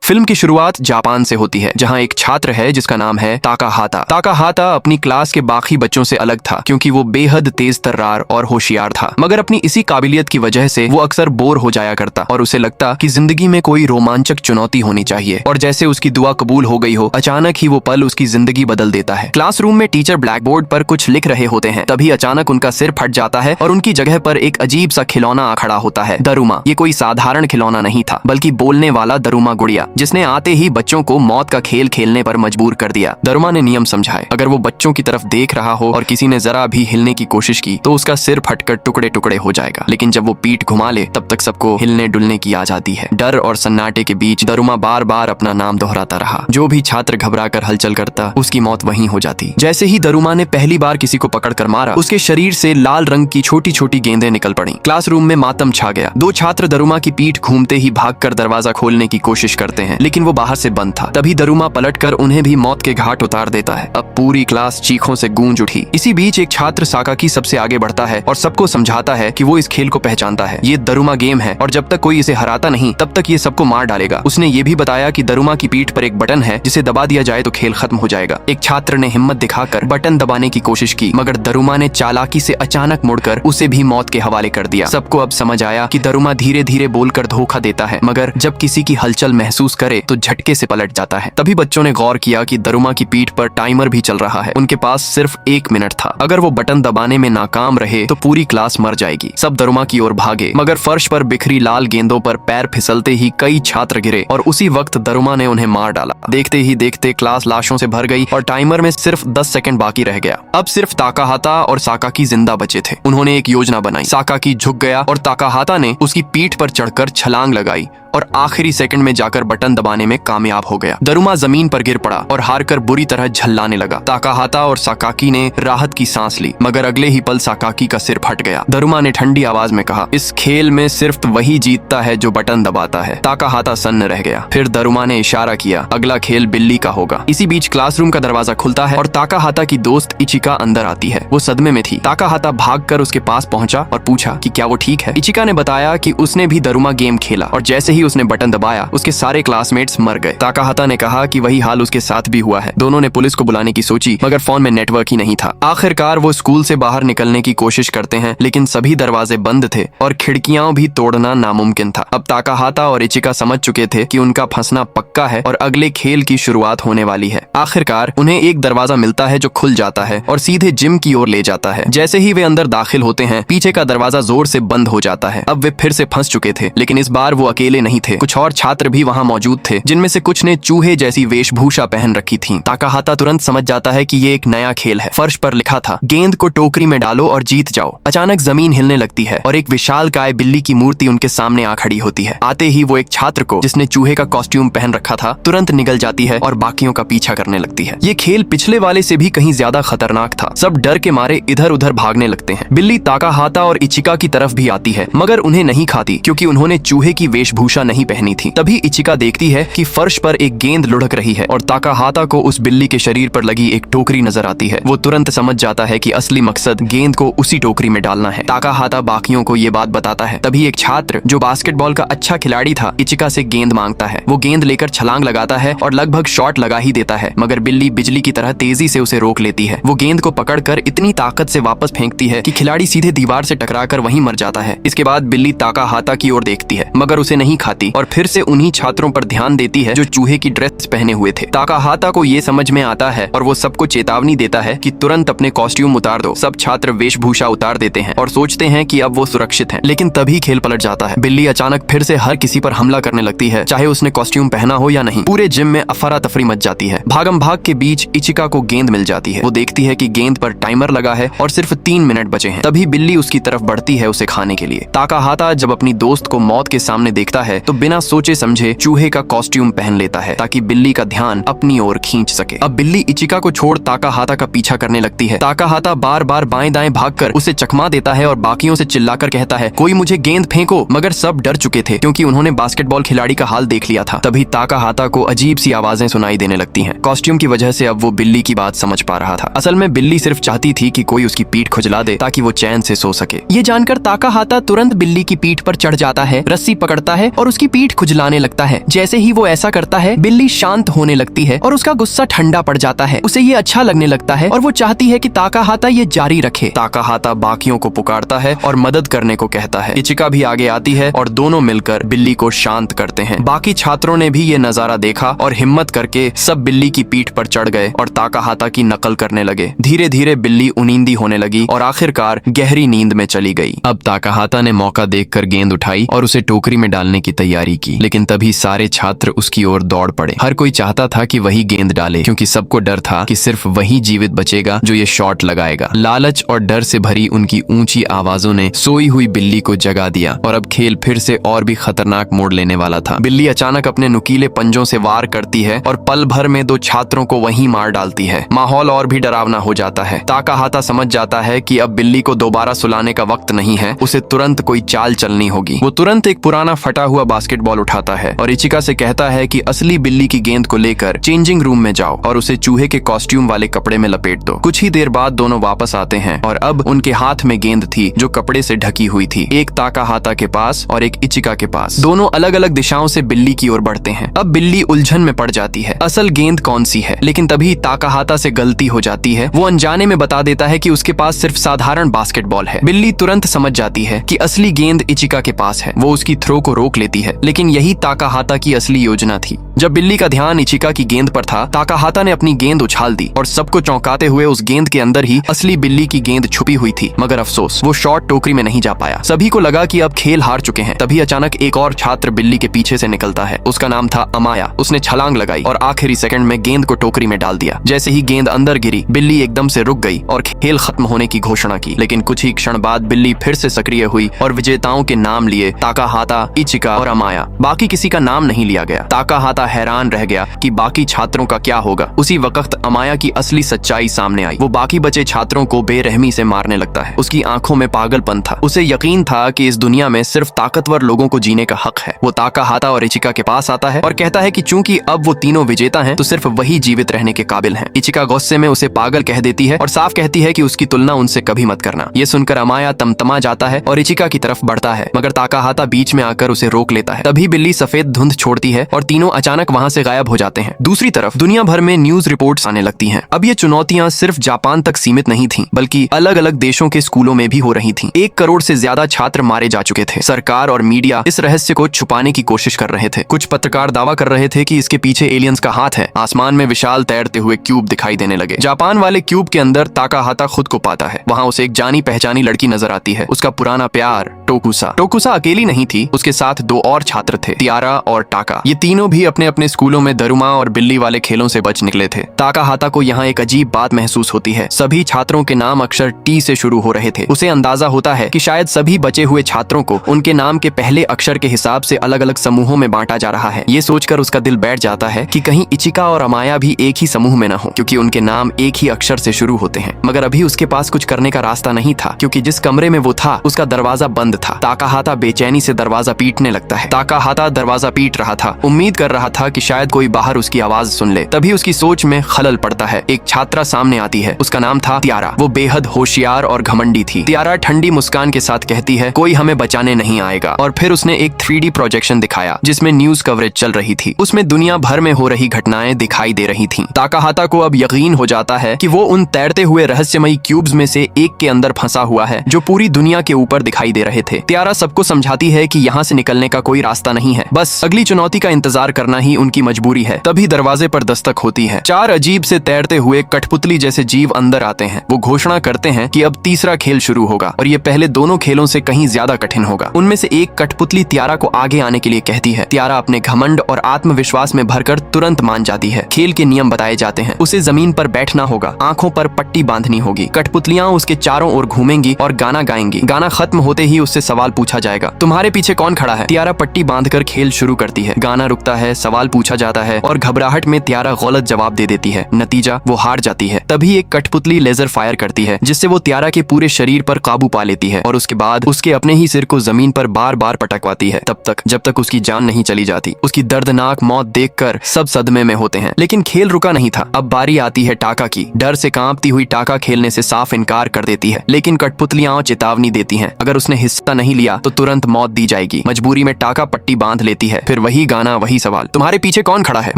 Film की शुरुआत Japan से होती है, जहाँ एक छात्र है जिसका नाम है ताकाहाता। ताकाहाता अपनी क्लास के बाकी बच्चों से अलग था क्योंकि वो बेहद तेज तर्रार और होशियार था, मगर अपनी इसी काबिलियत की वजह से वो अक्सर बोर हो जाया करता और उसे लगता कि जिंदगी में कोई रोमांचक चुनौती होनी चाहिए। और जैसे उसकी दुआ कबूल हो गई हो, अचानक ही वो पल उसकी जिंदगी बदल देता है। क्लासरूम में टीचर ब्लैक बोर्ड पर कुछ लिख रहे होते हैं, तभी अचानक उनका सिर फट जाता है और उनकी जगह पर एक अजीब सा खिलौना आ खड़ा होता है, दरुमा। ये कोई साधारण खिलौना नहीं था, बल्कि बोलने वाला दरुमा गुड़िया, जिसने आते ही बच्चों को मौत का खेल खेलने पर मजबूर कर दिया। दरुमा ने नियम समझाए, अगर वो बच्चों की तरफ देख रहा हो और किसी ने जरा भी हिलने की कोशिश की तो उसका सिर फटकर टुकड़े टुकड़े हो जाएगा, लेकिन जब वो पीठ घुमा ले तब तक सबको हिलने डुलने की आजादी है। डर और सन्नाटे के बीच दरुमा बार बार अपना नाम दोहराता रहा। जो भी छात्र घबराकर हलचल करता, उसकी मौत वहीं हो जाती। जैसे ही दरुमा ने पहली बार किसी को पकड़कर मारा, उसके शरीर से लाल रंग की छोटी छोटी गेंदें निकल पड़ी। क्लासरूम में मातम छा गया। दो छात्र दरुमा की पीठ घूमते ही भागकर दरवाजा खोलने की कोशिश करते हैं, लेकिन वो बाहर से बंद था। तभी दरुमा पलटकर उन्हें भी मौत के घाट उतार देता है। अब पूरी क्लास चीखों से गूंज उठी। इसी बीच एक छात्र साकाकी सबसे आगे बढ़ता है और सबको समझाता है कि वो इस खेल को पहचानता है। ये दरुमा गेम है और जब तक कोई इसे हराता नहीं तब तक ये सबको मार डालेगा। उसने ये भी बताया कि दरुमा की पीठ पर एक बटन है, जिसे दबा दिया जाए तो खेल खत्म हो जाएगा। एक छात्र ने हिम्मत दिखाकर बटन दबाने की कोशिश की, मगर दरुमा ने चालाकी से अचानक मुड़कर उसे भी मौत के हवाले कर दिया। सबको अब समझ आया कि दरुमा धीरे धीरे बोलकर धोखा देता है, मगर जब किसी की हलचल महसूस करे तो झटके से पलट जाता है। तभी बच्चों ने गौर किया कि दरुमा की पीठ पर टाइमर भी चल रहा है। उनके पास सिर्फ 1 मिनट था। अगर वो बटन दबाने में नाकाम रहे तो पूरी क्लास मर जाएगी। सब दरुमा की ओर भागे, मगर फर्श पर बिखरी लाल गेंदों पर पैर फिसलते ही कई छात्र गिरे और उसी वक्त दरुमा ने उन्हें मार डाला। देखते ही देखते क्लास लाशों से भर गई और टाइमर में सिर्फ 10 सेकंड बाकी रह गया। अब सिर्फ ताकाहाता और साकाकी जिंदा बचे थे। उन्होंने एक योजना बनाई। साकाकी झुक गया और ताकाहाता ने उसकी पीठ पर चढ़कर छलांग लगाई और आखिरी सेकंड में जाकर बटन दबाने में कामयाब हो गया। दरुमा जमीन पर गिर पड़ा और हारकर बुरी तरह झल्लाने लगा। ताकाहाता और साकाकी ने राहत की सांस ली, मगर अगले ही पल साकाकी का सिर फट गया। दरुमा ने ठंडी आवाज में कहा, इस खेल में सिर्फ वही जीतता है जो बटन दबाता है। ताकाहाता सन्न रह गया। फिर दरुमा ने इशारा किया, अगला खेल बिल्ली का होगा। इसी बीच क्लासरूम का दरवाजा खुलता है और ताकाहाता की दोस्त इचिका अंदर आती है। वो सदमे में थी। ताकाहाता भागकर उसके पास पहुंचा और पूछा कि क्या वो ठीक है। इचिका ने बताया कि उसने भी दरुमा गेम खेला और जैसे ही उसने बटन दबाया उसके सारे क्लासमेट्स मर गए। ताकाहाता ने कहा कि वही हाल उसके साथ भी हुआ है। दोनों ने पुलिस को बुलाने की सोची, मगर फोन में नेटवर्क ही नहीं था। आखिरकार वो स्कूल से बाहर निकलने की कोशिश करते हैं, लेकिन सभी दरवाजे बंद थे और खिड़कियां भी तोड़ना नामुमकिन था। अब ताकाहाता और इचिका समझ चुके थे कि उनका फंसना पक्का है और अगले खेल की शुरुआत होने वाली है। आखिरकार उन्हें एक दरवाजा मिलता है जो खुल जाता है और सीधे जिम की ओर ले जाता है। जैसे ही वे अंदर दाखिल होते हैं, पीछे का दरवाजा जोर से बंद हो जाता है। अब वे फिर से फंस चुके थे, लेकिन इस बार वो अकेले नहीं थे। कुछ और छात्र भी वहाँ मौजूद थे, जिनमें से कुछ ने चूहे जैसी वेशभूषा पहन रखी थी। ताकाहाता तुरंत समझ जाता है कि ये एक नया खेल है। फर्श पर लिखा था, गेंद को टोकरी में डालो और जीत जाओ। अचानक जमीन हिलने लगती है और एक विशालकाय बिल्ली की मूर्ति उनके सामने आ खड़ी होती है। आते ही वो एक छात्र को, जिसने चूहे का कॉस्ट्यूम पहन रखा था, तुरंत निगल जाती है और बाकियों का पीछा करने लगती है। ये खेल पिछले वाले से भी कहीं ज्यादा खतरनाक था। सब डर के मारे इधर उधर भागने लगते हैं। बिल्ली ताकाहाता और इचिका की तरफ भी आती है, मगर उन्हें नहीं खाती क्योंकि उन्होंने चूहे की वेशभूषा नहीं पहनी थी। तभी इचिका देखती है कि फर्श पर एक गेंद लुढ़क रही है और ताकाहाता को उस बिल्ली के शरीर पर लगी एक टोकरी नजर आती है। वो तुरंत समझ जाता है कि असली मकसद गेंद को उसी टोकरी में डालना है। ताकाहाता बाकियों को ये बात बताता है। तभी एक छात्र जो बास्केटबॉल का अच्छा खिलाड़ी था, इचिका से गेंद मांगता है। वो गेंद लेकर छलांग लगाता है और लगभग शॉट लगा ही देता है, मगर बिल्ली बिजली की तरह तेजी से उसे रोक लेती है। वो गेंद को पकड़कर इतनी ताकत से वापस फेंकती है कि खिलाड़ी सीधे दीवार से टकराकर वहीं मर जाता है। इसके बाद बिल्ली ताकाहाता की ओर देखती है, मगर उसे नहीं खाती और फिर से उन्हीं छात्रों पर ध्यान देती है जो चूहे की ड्रेस पहने हुए थे। ताकाहाता को ये समझ में आता है और वो सबको चेतावनी देता है कि तुरंत अपने कॉस्ट्यूम उतार दो। सब छात्र वेशभूषा उतार देते हैं और सोचते हैं कि अब वो सुरक्षित हैं। लेकिन तभी खेल पलट जाता है। बिल्ली अचानक फिर से हर किसी पर हमला करने लगती है, चाहे उसने कॉस्ट्यूम पहना हो या नहीं। पूरे जिम में अफरा तफरी मच जाती है। भागम भाग के बीच इचिका को गेंद मिल जाती है। वो देखती है कि गेंद पर टाइमर लगा है और सिर्फ 3 मिनट बचे हैं। तभी बिल्ली उसकी तरफ बढ़ती है उसे खाने के लिए। ताकाहाता जब अपनी दोस्त को मौत के सामने देखता है तो बिना सोचे समझे चूहे का कॉस्ट्यूम पहन लेता है ताकि बिल्ली का ध्यान अपनी ओर खींच सके। अब बिल्ली इचिका को छोड़ ताकाहाता का पीछा करने लगती है। ताकाहाता बार बार बाएं दाएं भागकर उसे चकमा देता है और बाकियों से चिल्लाकर कहता है, कोई मुझे गेंद फेंको, मगर सब डर चुके थे क्योंकि उन्होंने बास्केटबॉल खिलाड़ी का हाल देख लिया था। तभी ताकाहाता को अजीब सी आवाजें सुनाई देने लगती हैं। कॉस्ट्यूम की वजह से अब वो बिल्ली की बात समझ पा रहा था। असल में बिल्ली सिर्फ चाहती थी कि कोई उसकी पीठ खुजला दे ताकि वो चैन से सो सके। ये जानकर ताकाहाता तुरंत बिल्ली की पीठ पर चढ़ जाता है, रस्सी पकड़ता है और और उसकी पीठ खुजलाने लगता है। जैसे ही वो ऐसा करता है, बिल्ली शांत होने लगती है और उसका गुस्सा ठंडा पड़ जाता है। उसे ये अच्छा लगने लगता है और वो चाहती है कि ताकाहाता ये जारी रखे। ताकाहाता बाकियों को पुकारता है और मदद करने को कहता है। इचिका भी आगे आती है और दोनों मिलकर बिल्ली को शांत करते हैं। बाकी छात्रों ने भी ये नजारा देखा और हिम्मत करके सब बिल्ली की पीठ पर चढ़ गए और ताकाहाता की नकल करने लगे। धीरे धीरे बिल्ली उनींदी होने लगी और आखिरकार गहरी नींद में चली गई। अब ताकाहाता ने मौका देखकर गेंद उठाई और उसे टोकरी में डालने की तैयारी की, लेकिन तभी सारे छात्र उसकी ओर दौड़ पड़े। हर कोई चाहता था कि वही गेंद डाले, क्योंकि सबको डर था कि सिर्फ वही जीवित बचेगा जो ये शॉट लगाएगा। लालच और डर से भरी उनकी ऊंची आवाजों ने सोई हुई बिल्ली को जगा दिया और अब खेल फिर से और भी खतरनाक मोड़ लेने वाला था। बिल्ली अचानक अपने नुकीले पंजों से वार करती है और पल भर में 2 छात्रों को वहीं मार डालती है। माहौल और भी डरावना हो जाता है। ताकाहाता समझ जाता है कि अब बिल्ली को दोबारा सुलाने का वक्त नहीं है, उसे तुरंत कोई चाल चलनी होगी। वो तुरंत एक पुराना फटा हुआ बास्केटबॉल उठाता है और इचिका से कहता है कि असली बिल्ली की गेंद को लेकर चेंजिंग रूम में जाओ और उसे चूहे के कॉस्ट्यूम वाले कपड़े में लपेट दो। कुछ ही देर बाद दोनों वापस आते हैं और अब उनके हाथ में गेंद थी जो कपड़े से ढकी हुई थी, एक ताकाहाता के पास और एक इचिका के पास। दोनों अलग अलग दिशाओं से बिल्ली की ओर बढ़ते हैं। अब बिल्ली उलझन में पड़ जाती है, असल गेंद कौन सी है। लेकिन तभी ताकाहाता से गलती हो जाती है। वो अनजाने में बता देता है कि उसके पास सिर्फ साधारण बास्केटबॉल है। बिल्ली तुरंत समझ जाती है कि असली गेंद इचिका के पास है। वो उसकी थ्रो को रोक लेती है, लेकिन यही ताकाहाता की असली योजना थी। जब बिल्ली का ध्यान इचिका की गेंद पर था, ताकाहाता ने अपनी गेंद उछाल दी और सबको चौंकाते हुए उस गेंद के अंदर ही असली बिल्ली की गेंद छुपी हुई थी। मगर अफसोस, वो शॉट टोकरी में नहीं जा पाया। सभी को लगा कि अब खेल हार चुके हैं। तभी अचानक एक और छात्र बिल्ली के पीछे से निकलता है। उसका नाम था अमाया। उसने छलांग लगाई और आखिरी सेकंड में गेंद को टोकरी में डाल दिया। जैसे ही गेंद अंदर गिरी, बिल्ली एकदम से रुक गई और खेल खत्म होने की घोषणा की। लेकिन कुछ ही क्षण बाद बिल्ली फिर से सक्रिय हुई और विजेताओं के नाम लिए ताकाहाता, इचिका और अमाया। बाकी किसी का नाम नहीं लिया गया। ताकाहाता हैरान रह गया कि बाकी छात्रों का क्या होगा। उसी वक्त अमाया की असली सच्चाई सामने आई। वो बाकी बचे छात्रों को बेरहमी से मारने लगता है। उसकी आंखों में पागलपन था। उसे यकीन था कि इस दुनिया में सिर्फ ताकतवर लोगों को जीने का हक है। वो ताकाहाता और इचिका के पास आता है और कहता है कि चूंकि अब वो तीनों विजेता हैं, तो सिर्फ वही जीवित रहने के काबिल हैं। इचिका गुस्से में उसे पागल कह देती है और साफ कहती है कि उसकी तुलना उनसे कभी मत करना। ये सुनकर अमाया तमतमा जाता है और इचिका की तरफ बढ़ता है, मगर ताकाहाता बीच में आकर उसे रोक लेता है। तभी बिल्ली सफेद धुंध छोड़ती है और तीनों अचानक वहाँ से गायब हो जाते हैं। दूसरी तरफ दुनिया भर में न्यूज रिपोर्ट्स आने लगती हैं। अब ये चुनौतियां सिर्फ जापान तक सीमित नहीं थीं, बल्कि अलग अलग देशों के स्कूलों में भी हो रही थीं। 1 करोड़ से ज्यादा छात्र मारे जा चुके थे। सरकार और मीडिया इस रहस्य को छुपाने की कोशिश कर रहे थे। कुछ पत्रकार दावा कर रहे थे कि इसके पीछे एलियंस का हाथ है। आसमान में विशाल तैरते हुए क्यूब दिखाई देने लगे। जापान वाले क्यूब के अंदर ताकाहाता खुद को पाता है। वहाँ उसे एक जानी पहचानी लड़की नजर आती है, उसका पुराना प्यार टोकुसा। टोकुसा अकेली नहीं थी, उसके साथ 2 और छात्र थे, तियारा और टाका। ये तीनों भी अपने अपने स्कूलों में दरुमा और बिल्ली वाले खेलों से बच निकले थे। ताकाहाता को यहाँ एक अजीब बात महसूस होती है। सभी छात्रों के नाम अक्षर टी से शुरू हो रहे थे। उसे अंदाजा होता है कि शायद सभी बचे हुए छात्रों को उनके नाम के पहले अक्षर के हिसाब से अलग अलग समूहों में बांटा जा रहा है। ये सोचकर उसका दिल बैठ जाता है कि कहीं इचिका और अमाया भी एक ही समूह में न हो, क्योंकि उनके नाम एक ही अक्षर से शुरू होते हैं। मगर अभी उसके पास कुछ करने का रास्ता नहीं था, क्योंकि जिस कमरे में वो था उसका दरवाजा बंद था। ताकाहाता बेचैनी से दरवाजा पीटने लगता है। ताकाहाता दरवाजा पीट रहा था, उम्मीद कर रहा था कि शायद कोई बाहर उसकी आवाज सुन ले। तभी उसकी सोच में खलल पड़ता है। एक छात्रा सामने आती है, उसका नाम था तियारा। वो बेहद होशियार और घमंडी थी। तियारा ठंडी मुस्कान के साथ कहती है, कोई हमें बचाने नहीं आएगा। और फिर उसने एक 3D प्रोजेक्शन दिखाया जिसमें न्यूज कवरेज चल रही थी। उसमें दुनिया भर में हो रही घटनाएं दिखाई दे रही थीं। ताकाहाता को अब यकीन हो जाता है कि वो उन तैरते हुए रहस्यमयी क्यूब्स में से एक के अंदर फंसा हुआ है, जो पूरी दुनिया के ऊपर दिखाई दे रहे थे। तियारा सबको समझाती है कि यहाँ से निकलने का कोई रास्ता नहीं है, बस अगली चुनौती का इंतजार करना ही उनकी मजबूरी है। तभी दरवाजे पर दस्तक होती है। 4 अजीब से तैरते हुए कठपुतली जैसे जीव अंदर आते हैं। वो घोषणा करते हैं कि अब तीसरा खेल शुरू होगा और ये पहले दोनों खेलों से कहीं ज्यादा कठिन होगा। उनमें से एक कठपुतली तियारा को आगे आने के लिए कहती है। तियारा अपने घमंड और आत्मविश्वास में भरकर तुरंत मान जाती है। खेल के नियम बताए जाते हैं। उसे जमीन पर बैठना होगा, आंखों पर पट्टी बांधनी होगी। कठपुतलियां उसके चारों ओर घूमेंगी और गाना गाएंगी। गाना खत्म होते ही उससे सवाल पूछा जाएगा, तुम्हारे पीछे कौन खड़ा है? तियारा पट्टी बांधकर खेल शुरू करती है। गाना रुकता है, सवाल पूछा जाता है और घबराहट में तियारा गलत जवाब दे देती है। नतीजा, वो हार जाती है। तभी एक कठपुतली लेजर फायर करती है, जिससे वो तियारा के पूरे शरीर पर काबू पा लेती है और उसके बाद उसके अपने ही सिर को जमीन पर बार बार पटकवाती है, तब तक जब तक उसकी जान नहीं चली जाती। उसकी दर्दनाक मौत देखकर सब सदमे में होते हैं। लेकिन खेल रुका नहीं था। अब बारी आती है टाका की। डर से कांपती हुई टाका खेलने से साफ इनकार कर देती है, लेकिन कठपुतलियां चेतावनी देती हैं, अगर उसने हिस्सा पत्ता नहीं लिया तो तुरंत मौत दी जाएगी। मजबूरी में टाका पट्टी बांध लेती है। फिर वही गाना, वही सवाल, तुम्हारे पीछे कौन खड़ा है?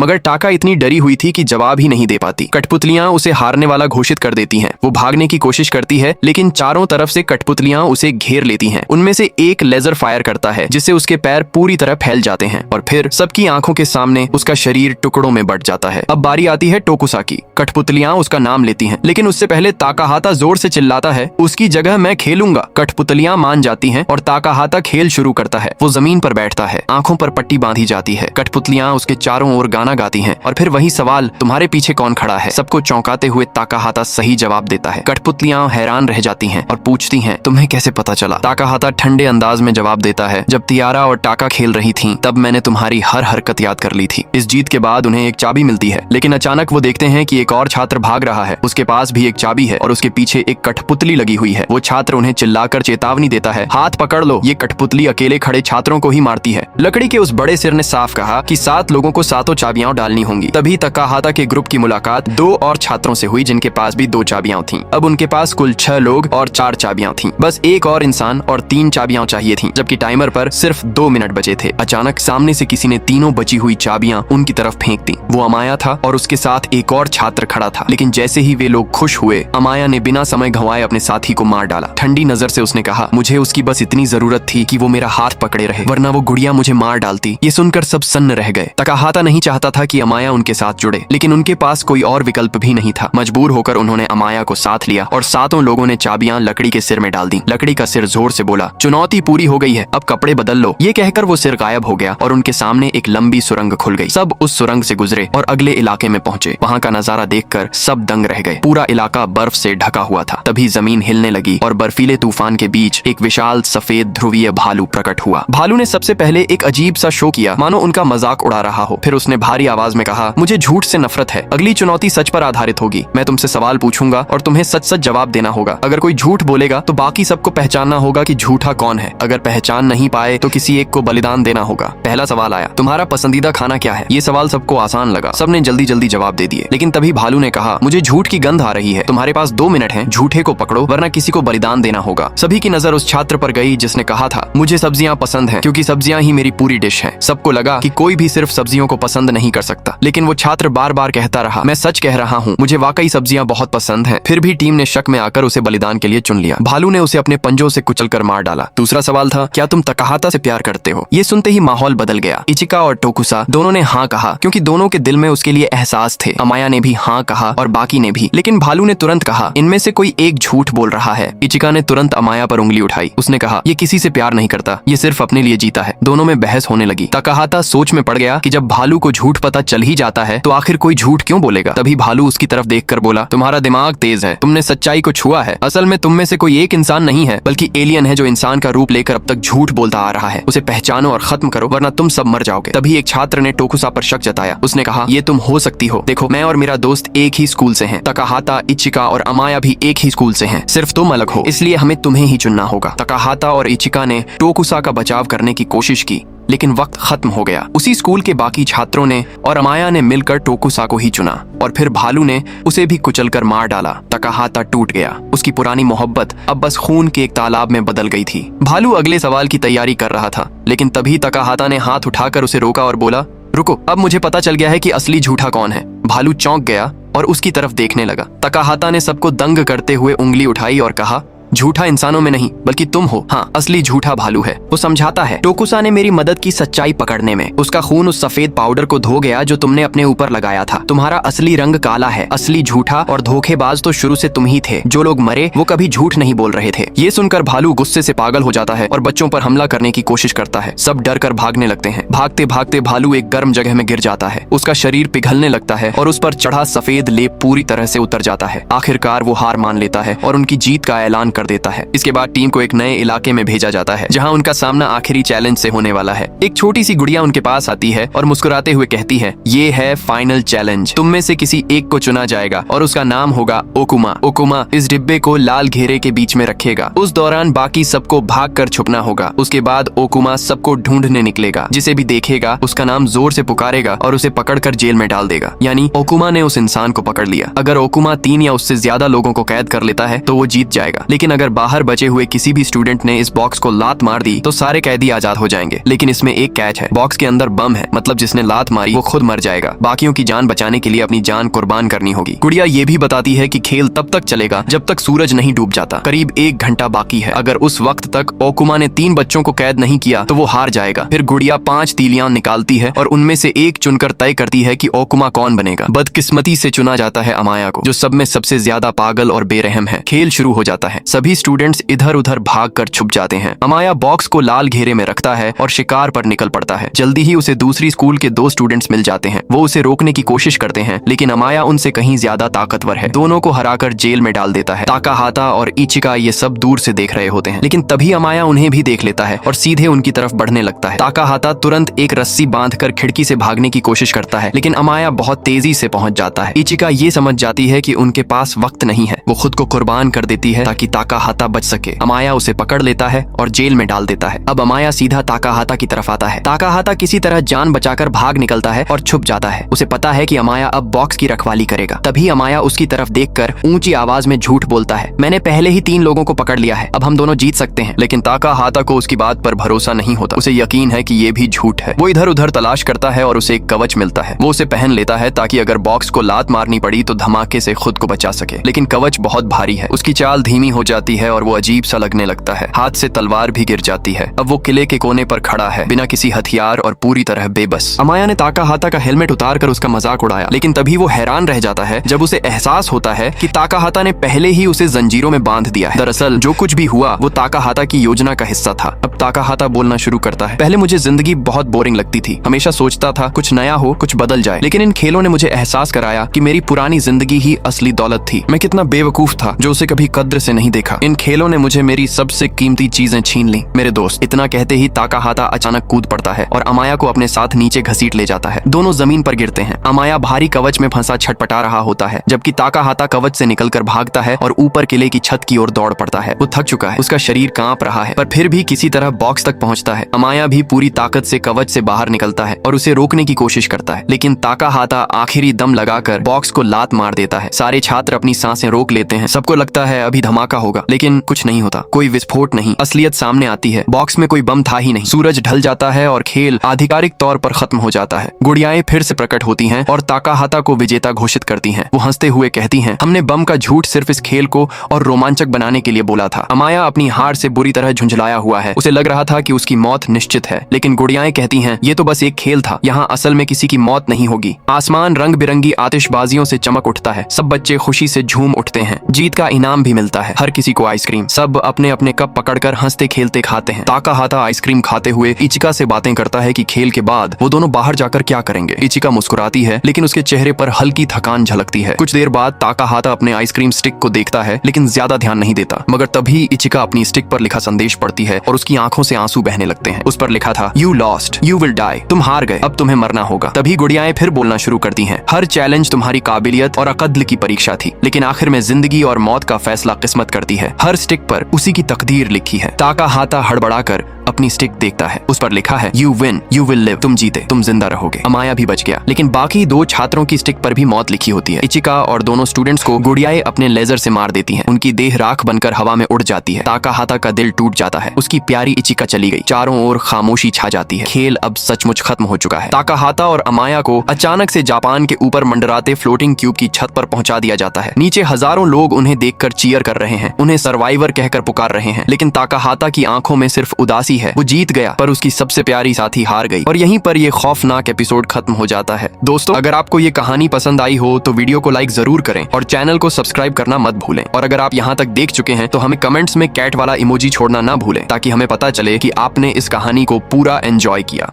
मगर टाका इतनी डरी हुई थी कि जवाब ही नहीं दे पाती। कठपुतलियां उसे हारने वाला घोषित कर देती हैं। वो भागने की कोशिश करती है लेकिन चारों तरफ से कठपुतलियां उसे घेर लेती हैं। उनमें से एक लेजर फायर करता है जिससे उसके पैर पूरी तरह फैल जाते हैं और फिर सबकी आंखों के सामने उसका शरीर टुकड़ों में बंट जाता है। अब बारी आती है टोकुसा की। कठपुतलियां उसका नाम लेती हैं लेकिन उससे पहले ताकाहाता जोर से चिल्लाता है, उसकी जगह मैं खेलूंगा। कठपुतलियां मान जाती हैं और ताकाहाता खेल शुरू करता है। वो जमीन पर बैठता है, आंखों पर पट्टी बांधी जाती है। कठपुतलियां उसके चारों ओर गाना गाती हैं और फिर वही सवाल, तुम्हारे पीछे कौन खड़ा है? सबको चौंकाते हुए ताकाहाता सही जवाब देता है। कठपुतलियां हैरान रह जाती हैं और पूछती हैं, तुम्हें कैसे पता चला? ताकाहाता ठंडे अंदाज में जवाब देता है, जब तियारा और टाका खेल रही थीं, तब मैंने तुम्हारी हर हरकत याद कर ली थी। इस जीत के बाद उन्हें एक चाबी मिलती है लेकिन अचानक वो देखते हैं कि एक और छात्र भाग रहा है। उसके पास भी एक चाबी है और उसके पीछे एक कठपुतली लगी हुई है। वो छात्र उन्हें चिल्लाकर चेतावनी देता है, हाथ पकड़ लो। ये कठपुतली अकेले खड़े छात्रों को ही मारती है। लकड़ी के उस बड़े सिर ने साफ कहा कि 7 लोगों को 7 चाबियां डालनी होंगी। तभी ताकाहाता के ग्रुप की मुलाकात 2 और छात्रों से हुई जिनके पास भी 2 चाबियां थीं। अब उनके पास कुल 6 लोग और 4 चाबियां थीं। बस एक और इंसान और 3 चाबियां चाहिए थीं, जबकि टाइमर पर सिर्फ 2 मिनट बचे थे। अचानक सामने से किसी ने तीनों बची हुई चाबियां उनकी तरफ फेंक दी। वो अमाया था और उसके साथ एक और छात्र खड़ा था। लेकिन जैसे ही वे लोग खुश हुए, अमाया ने बिना समय गंवाए अपने साथी को मार डाला। ठंडी नजर से उसने कहा, मुझे उसकी बस इतनी जरूरत थी कि वो मेरा हाथ पकड़े रहे, वरना वो गुड़िया मुझे मार डालती। ये सुनकर सब सन्न रह गए। ताकाहाता नहीं चाहता था कि अमाया उनके साथ जुड़े, लेकिन उनके पास कोई और विकल्प भी नहीं था। मजबूर होकर उन्होंने अमाया को साथ लिया और 7 लोगों ने चाबियां लकड़ी के सिर में डाल दी। लकड़ी का सिर जोर से बोला, चुनौती पूरी हो गई है, अब कपड़े बदल लो। ये कहकर वो सिर गायब हो गया और उनके सामने एक लंबी सुरंग खुल गई। सब उस सुरंग से गुजरे और अगले इलाके में पहुंचे। वहां का नजारा देखकर सब दंग रह गए। पूरा इलाका बर्फ से ढका हुआ था। तभी जमीन हिलने लगी और बर्फीले तूफान के बीच एक विशाल सफेद ध्रुवीय भालू प्रकट हुआ। भालू ने सबसे पहले एक अजीब सा शो किया, मानो उनका मजाक उड़ा रहा हो। फिर उसने भारी आवाज में कहा, मुझे झूठ से नफरत है। अगली चुनौती सच पर आधारित होगी। मैं तुमसे सवाल पूछूंगा और तुम्हें सच सच जवाब देना होगा। अगर कोई झूठ बोलेगा तो बाकी सबको पहचानना होगा कि झूठा कौन है। अगर पहचान नहीं पाए तो किसी एक को बलिदान देना होगा। पहला सवाल आया, तुम्हारा पसंदीदा खाना क्या है? ये सवाल सबको आसान लगा। सबने जल्दी जल्दी जवाब दे दिए। लेकिन तभी भालू ने कहा, मुझे झूठ की गंध आ रही है। तुम्हारे पास 2 मिनट हैं, झूठे को पकड़ो वरना किसी को बलिदान देना होगा। सभी की नजर उस छात्र पर गई जिसने कहा था, मुझे सब्जियां पसंद हैं क्योंकि सब्जियां ही मेरी पूरी डिश हैं। सबको लगा कि कोई भी सिर्फ सब्जियों को पसंद नहीं कर सकता, लेकिन वो छात्र बार बार कहता रहा, मैं सच कह रहा हूँ, मुझे वाकई सब्जियां बहुत पसंद हैं। फिर भी टीम ने शक में आकर उसे बलिदान के लिए चुन लिया। भालू ने उसे अपने पंजों से कुचलकर मार डाला। दूसरा सवाल था, क्या तुम ताकाहाता से प्यार करते हो? ये सुनते ही माहौल बदल गया। इचिका और टोकुसा दोनों ने हाँ कहा क्योंकि दोनों के दिल में उसके लिए एहसास थे। अमाया ने भी हाँ कहा और बाकी ने भी। लेकिन भालू ने तुरंत कहा, इनमें से कोई एक झूठ बोल रहा है। इचिका ने तुरंत अमाया पर उंगली उठाई। उसने कहा, ये किसी से प्यार नहीं करता, ये सिर्फ अपने लिए जीता है। दोनों में बहस होने लगी। ताकाहाता सोच में पड़ गया कि जब भालू को झूठ पता चल ही जाता है तो आखिर कोई झूठ क्यों बोलेगा। तभी भालू उसकी तरफ देखकर बोला, तुम्हारा दिमाग तेज है, तुमने सच्चाई को छुआ है। असल में तुम में से कोई एक इंसान नहीं है बल्कि एलियन है जो इंसान का रूप लेकर अब तक झूठ बोलता आ रहा है। उसे पहचानो और खत्म करो वरना तुम सब मर जाओगे। तभी एक छात्र ने टोकुसा पर शक जताया। उसने कहा, ये तुम हो सकती हो। देखो, मैं और मेरा दोस्त एक ही स्कूल से हैं। ताकाहाता, इचिका और अमाया भी एक ही स्कूल से हैं। सिर्फ तुम अलग हो, इसलिए हमें तुम्हें ही चुनना होगा। ताकाहाता और इचिका ने टोकुसा का बचाव करने की कोशिश की लेकिन वक्त खत्म हो गया। उसी स्कूल के बाकी छात्रों ने और अमाया ने मिलकर टोकुसा को ही चुना और फिर भालू ने उसे भी कुचलकर मार डाला। ताकाहाता टूट गया। उसकी पुरानी मोहब्बत अब बस खून के एक तालाब में बदल गई थी। भालू अगले सवाल की तैयारी कर रहा था लेकिन तभी ताकाहाता ने हाथ उठाकर उसे रोका और बोला, रुको, अब मुझे पता चल गया है कि असली झूठा कौन है। भालू चौंक गया और उसकी तरफ देखने लगा। ताकाहाता ने सबको दंग करते हुए उंगली उठाई और कहा, झूठा इंसानों में नहीं बल्कि तुम हो। हाँ, असली झूठा भालू है। वो समझाता है, टोकुसा ने मेरी मदद की सच्चाई पकड़ने में। उसका खून उस सफेद पाउडर को धो गया जो तुमने अपने ऊपर लगाया था। तुम्हारा असली रंग काला है। असली झूठा और धोखेबाज तो शुरू से तुम ही थे। जो लोग मरे वो कभी झूठ नहीं बोल रहे थे। ये सुनकर भालू गुस्से से पागल हो जाता है और बच्चों पर हमला करने की कोशिश करता है। सब डर कर भागने लगते हैं। भागते भागते भालू एक गर्म जगह में गिर जाता है। उसका शरीर पिघलने लगता है और उस पर चढ़ा सफेद लेप पूरी तरह से उतर जाता है। आखिरकार वो हार मान लेता है और उनकी जीत का ऐलान कर देता है। इसके बाद टीम को एक नए इलाके में भेजा जाता है जहां उनका सामना आखिरी चैलेंज से होने वाला है। एक छोटी सी गुड़िया उनके पास आती है और मुस्कुराते हुए कहती है, ये है फाइनल चैलेंज। तुम में से किसी एक को चुना जाएगा और उसका नाम होगा ओकुमा। ओकुमा इस डिब्बे को लाल घेरे के बीच में रखेगा। उस दौरान बाकी सबको भाग कर छुपना होगा। उसके बाद ओकुमा सबको ढूंढने निकलेगा। जिसे भी देखेगा उसका नाम जोर से पुकारेगा और उसे पकड़कर जेल में डाल देगा। यानी ओकुमा ने उस इंसान को पकड़ लिया। अगर ओकुमा 3 या उससे ज्यादा लोगों को कैद कर लेता है तो वो जीत जाएगा, लेकिन लेकिन अगर बाहर बचे हुए किसी भी स्टूडेंट ने इस बॉक्स को लात मार दी तो सारे कैदी आजाद हो जाएंगे। लेकिन इसमें एक कैच है, बॉक्स के अंदर बम है, मतलब जिसने लात मारी वो खुद मर जाएगा। बाकियों की जान बचाने के लिए अपनी जान कुर्बान करनी होगी। गुड़िया ये भी बताती है कि खेल तब तक चलेगा जब तक सूरज नहीं डूब जाता। करीब 1 घंटा बाकी है। अगर उस वक्त तक ओकुमा ने 3 बच्चों को कैद नहीं किया तो वो हार जाएगा। फिर गुड़िया 5 तीलियां निकालती है और उनमें से एक चुनकर तय करती है कि ओकुमा कौन बनेगा। बदकिस्मती से चुना जाता है अमाया को, जो सब में सबसे ज्यादा पागल और बेरहम है। खेल शुरू हो जाता है। सभी स्टूडेंट्स इधर उधर भाग कर छुप जाते हैं। अमाया बॉक्स को लाल घेरे में रखता है और शिकार पर निकल पड़ता है। जल्दी ही उसे दूसरी स्कूल के 2 स्टूडेंट्स मिल जाते हैं। वो उसे रोकने की कोशिश करते हैं, लेकिन अमाया उनसे कहीं ज्यादा ताकतवर है। दोनों को हराकर जेल में डाल देता है। ताकाहाता और इचिका ये सब दूर से देख रहे होते हैं, लेकिन तभी अमाया उन्हें भी देख लेता है और सीधे उनकी तरफ बढ़ने लगता है। ताकाहाता तुरंत एक रस्सी बांधकर खिड़की से भागने की कोशिश करता है, लेकिन अमाया बहुत तेजी से पहुंच जाता है। इचिका ये समझ जाती है कि उनके पास वक्त नहीं है। वो खुद को कुर्बान कर देती है ताकि ताकाहाता बच सके। अमाया उसे पकड़ लेता है और जेल में डाल देता है। अब अमाया सीधा ताकाहाता की तरफ आता है। ताकाहाता किसी तरह जान बचाकर भाग निकलता है और छुप जाता है। उसे पता है कि अमाया अब बॉक्स की रखवाली करेगा। तभी अमाया उसकी तरफ देखकर ऊंची आवाज में झूठ बोलता है, मैंने पहले ही 3 लोगों को पकड़ लिया है, अब हम दोनों जीत सकते हैं। लेकिन ताकाहाता को उसकी बात पर भरोसा नहीं होता। उसे यकीन है कि ये भी झूठ है। वो इधर उधर तलाश करता है और उसे एक कवच मिलता है। वो उसे पहन लेता है ताकि अगर बॉक्स को लात मारनी पड़ी तो धमाके से खुद को बचा सके। लेकिन कवच बहुत भारी है। उसकी चाल धीमी हो जाती है और वो अजीब सा लगने लगता है। हाथ से तलवार भी गिर जाती है। अब वो किले के कोने पर खड़ा है, बिना किसी हथियार और पूरी तरह बेबस। अमाया ने ताकाहाता का हेलमेट उतार कर उसका मजाक उड़ाया, लेकिन तभी वो हैरान रह जाता है जब उसे एहसास होता है कि ताकाहाता ने पहले ही उसे जंजीरों में बांध दिया है। दरअसल जो कुछ भी हुआ वो ताकाहाता की योजना का हिस्सा था। अब ताकाहाता बोलना शुरू करता है, पहले मुझे जिंदगी बहुत बोरिंग लगती थी। हमेशा सोचता था कुछ नया हो, कुछ बदल जाए, लेकिन इन खेलों ने मुझे एहसास कराया कि मेरी पुरानी जिंदगी ही असली दौलत थी। मैं कितना बेवकूफ था जो उसे कभी कद्र से नहीं देखा। इन खेलों ने मुझे मेरी सबसे कीमती चीजें छीन ली, मेरे दोस्त। इतना कहते ही ताकाहाता अचानक कूद पड़ता है और अमाया को अपने साथ नीचे घसीट ले जाता है। दोनों जमीन पर गिरते हैं। अमाया भारी कवच में फंसा छटपटा रहा होता है, जबकि ताकाहाता कवच से निकलकर भागता है और ऊपर किले की छत की ओर दौड़ पड़ता है। वो थक चुका है, उसका शरीर कांप रहा है, पर फिर भी किसी तरह बॉक्स तक पहुंचता है। अमाया भी पूरी ताकत से कवच से बाहर निकलता है और उसे रोकने की कोशिश करता है, लेकिन ताकाहाता आखिरी दम लगाकर बॉक्स को लात मार देता है। सारे छात्र अपनी सांसें रोक लेते हैं। सबको लगता है अभी धमाका होगा, लेकिन कुछ नहीं होता। कोई विस्फोट नहीं। असलियत सामने आती है, बॉक्स में कोई बम था ही नहीं। सूरज ढल जाता है और खेल आधिकारिक तौर पर खत्म हो जाता है। गुड़ियाएं फिर से प्रकट होती हैं और ताकाहाता को विजेता घोषित करती हैं। वो हंसते हुए कहती हैं, हमने बम का झूठ सिर्फ इस खेल को और रोमांचक बनाने के लिए बोला था। अमाया अपनी हार से बुरी तरह झुंझलाया हुआ है। उसे लग रहा था कि उसकी मौत निश्चित है, लेकिन गुड़ियाएं कहती हैं, ये तो बस एक खेल था, यहाँ असल में किसी की मौत नहीं होगी। आसमान रंग बिरंगी आतिशबाजियों से चमक उठता है। सब बच्चे खुशी से झूम उठते हैं। जीत का इनाम भी मिलता है, हर किसी को आइसक्रीम। सब अपने अपने कप पकड़कर हंसते खेलते खाते हैं। ताकाहाता आइसक्रीम खाते हुए इचिका से बातें करता है कि खेल के बाद वो दोनों बाहर जाकर क्या करेंगे। इचिका मुस्कुराती है, लेकिन उसके चेहरे पर हल्की थकान झलकती है। कुछ देर बाद ताकाहाता अपने आइसक्रीम स्टिक को देखता है, लेकिन ज्यादा ध्यान नहीं देता। मगर तभी इचिका अपनी स्टिक पर लिखा संदेश पढ़ती है और उसकी आंखों से आंसू बहने लगते हैं। उस पर लिखा था, you lost, you will die. तुम हार गए, अब तुम्हें मरना होगा। तभी गुड़ियाएं फिर बोलना शुरू करती हैं, हर चैलेंज तुम्हारी काबिलियत और अकद्ल की परीक्षा थी, लेकिन आखिर में जिंदगी और मौत का फैसला किस्मत करती है। हर स्टिक पर उसी की तकदीर लिखी है। ताकाहाता हड़बड़ाकर अपनी स्टिक देखता है। उस पर लिखा है, you win, you will live. तुम जीते, तुम जिंदा रहोगे। अमाया भी बच गया, लेकिन बाकी 2 छात्रों की स्टिक पर भी मौत लिखी होती है। इचिका और दोनों स्टूडेंट्स को गुड़ियाएं अपने लेजर से मार देती हैं। उनकी देह राख बनकर हवा में उड़ जाती है। ताकाहाता का दिल टूट जाता है। उसकी प्यारी इचिका चली गई। चारों ओर खामोशी छा जाती है। खेल अब सचमुच खत्म हो चुका है। ताकाहाता और अमाया को अचानक से जापान के ऊपर मंडराते फ्लोटिंग क्यूब की छत पर पहुंचा दिया जाता है। नीचे हजारों लोग उन्हें देखकर चीयर कर रहे हैं, उन्हें सर्वाइवर कहकर पुकार रहे हैं, लेकिन ताकाहाता की आंखों में सिर्फ उदासी है। वो जीत गया, पर उसकी सबसे प्यारी साथी हार गई। और यहीं पर ये खौफनाक एपिसोड खत्म हो जाता है। दोस्तों, अगर आपको ये कहानी पसंद आई हो तो वीडियो को लाइक जरूर करें और चैनल को सब्सक्राइब करना मत भूलें। और अगर आप यहाँ तक देख चुके हैं तो हमें कमेंट्स में कैट वाला इमोजी छोड़ना ना भूलें, ताकि हमें पता चले कि आपने इस कहानी को पूरा एंजॉय किया।